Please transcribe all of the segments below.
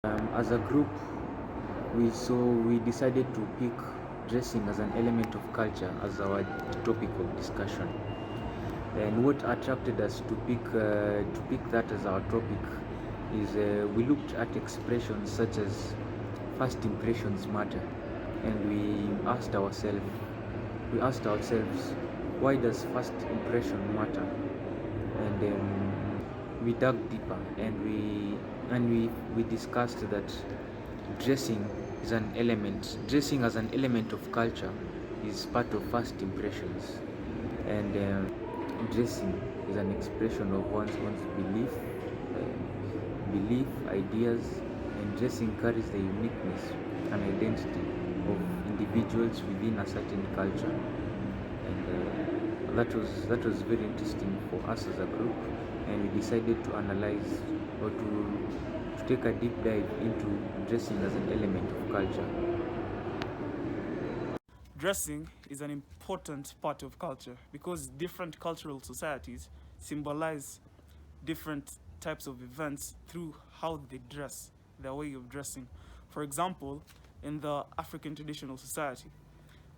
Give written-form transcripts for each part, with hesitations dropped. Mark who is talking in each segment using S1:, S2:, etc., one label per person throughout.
S1: As a group, we decided to pick dressing as an element of culture as our topic of discussion. And what attracted us to pick that as our topic is we looked at expressions such as first impressions matter, and we asked ourselves, why does first impression matter? And we dug deeper, and we discussed that dressing dressing as an element of culture is part of first impressions, and dressing is an expression of one's belief, ideas, and dressing carries the uniqueness and identity of individuals within a certain culture. And that was very interesting for us as a group, and we decided to analyze or to take a deep dive into dressing as an element of culture.
S2: Dressing is an important part of culture because different cultural societies symbolize different types of events through how they dress, their way of dressing. For example, in the African traditional society,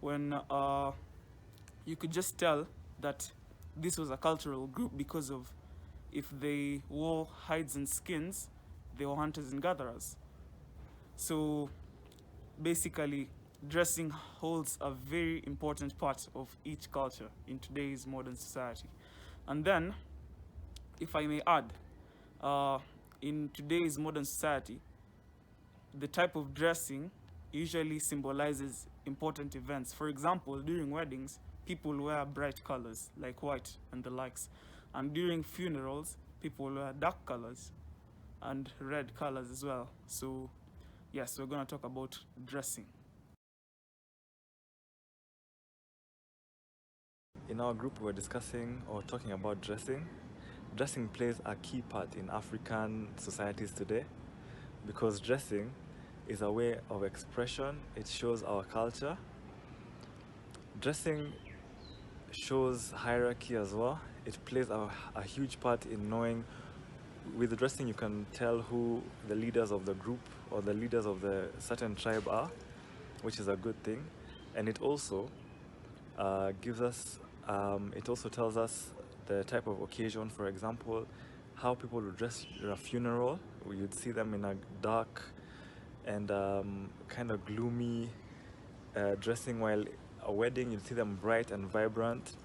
S2: when you could just tell that this was a cultural group because of if they wore hides and skins, they were hunters and gatherers. So basically, dressing holds a very important part of each culture in today's modern society. And then, if I may add, uh, in today's modern society, the type of dressing usually symbolizes important events. For example, during weddings, people wear bright colors like white and the likes. And during funerals, people wear dark colors and red colors as well. So, yes, we're going to talk about dressing.
S3: In our group, we're discussing or talking about dressing. Dressing plays a key part in African societies today because dressing is a way of expression, it shows our culture. Dressing shows hierarchy as well. It plays a huge part in knowing. With dressing, you can tell who the leaders of the group or the leaders of the certain tribe are, which is a good thing. And it also it also tells us the type of occasion. For example, how people would dress at a funeral. You'd see them in a dark and kind of gloomy dressing, while a wedding you'd see them bright and vibrant.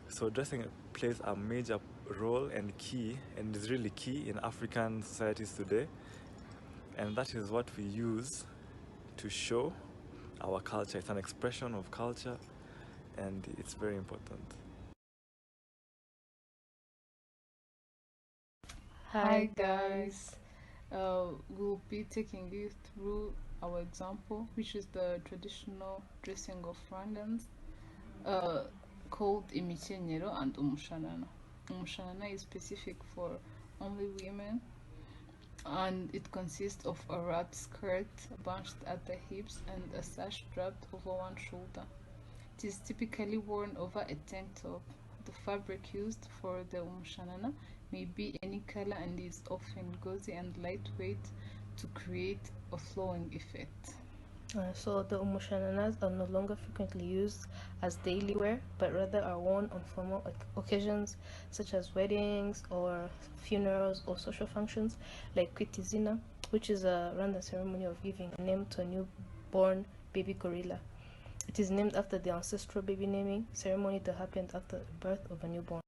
S3: So dressing plays a major role and is really key in African societies today, and that is what we use to show our culture. It's an expression of culture, and it's very important.
S4: Hi guys, we'll be taking you through our example, which is the traditional dressing of Rwandans, uh, called imikenyero and umushanana. Umushanana is specific for only women, and it consists of a wrapped skirt bunched at the hips and a sash draped over one shoulder. It is typically worn over a tank top. The fabric used for the umushanana may be any color and is often gauzy and lightweight to create a flowing effect.
S5: So the umushananas are no longer frequently used as daily wear, but rather are worn on formal occasions such as weddings or funerals or social functions like kwitizina, which is a random ceremony of giving a name to a newborn baby gorilla. It is named after the ancestral baby naming ceremony that happened after the birth of a newborn.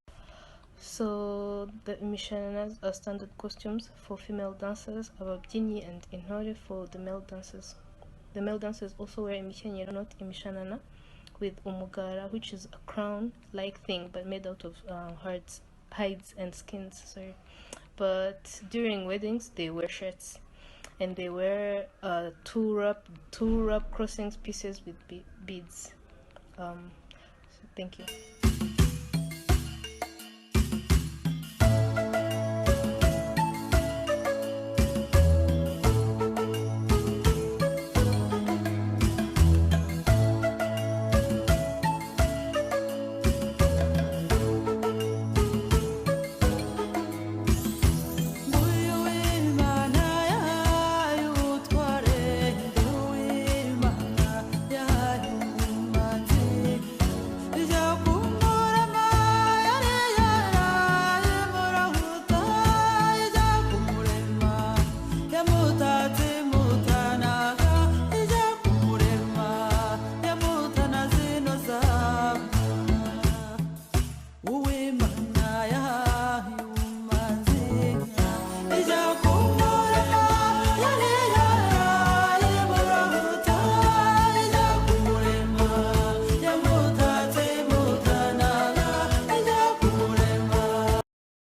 S5: So the imishananas are standard costumes for female dancers, ababyinnyi and intore for the male dancers. The male dancers also wear imikenyero, not imishanana, with umugara, which is a crown-like thing but made out of hides and skins. Sorry, but during weddings they wear shirts, and they wear two wrap crossings pieces with beads. So thank you.